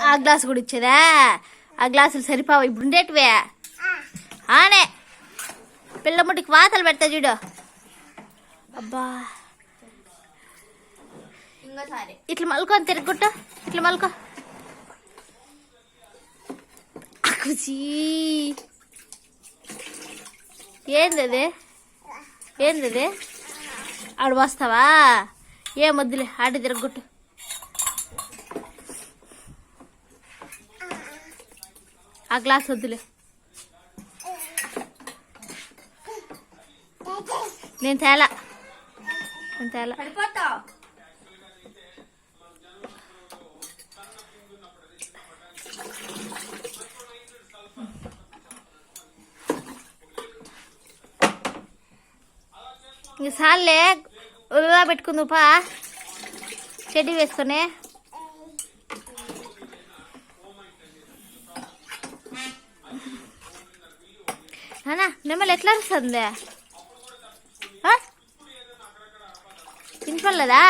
ఆ గ్లాస్ కూడా ఇచ్చేదా? ఆ గ్లాసులు సరిపోవా ఇప్పుడు ఉండేటివే? ఆనే పిల్ల ముట్టికి వాతలు పెడతా చూడు. అబ్బా ఇట్లా మలుకొని తిరుగుట్టు, ఇట్లా మలుకో. ఏంది ఏంది ఆడు వస్తావా? ఏం వద్దులే, ఆడి తిరగొట్టు. ఆ గ్లాస్ వద్దులే, నేను తేలా. ఇంక సార్లే ఉల్లా పెట్టుకుందుపా, చెడ్డీ వేసుకొని. అన్నా నెమ్మలు ఎట్లా వస్తుంది? తినపలేదా?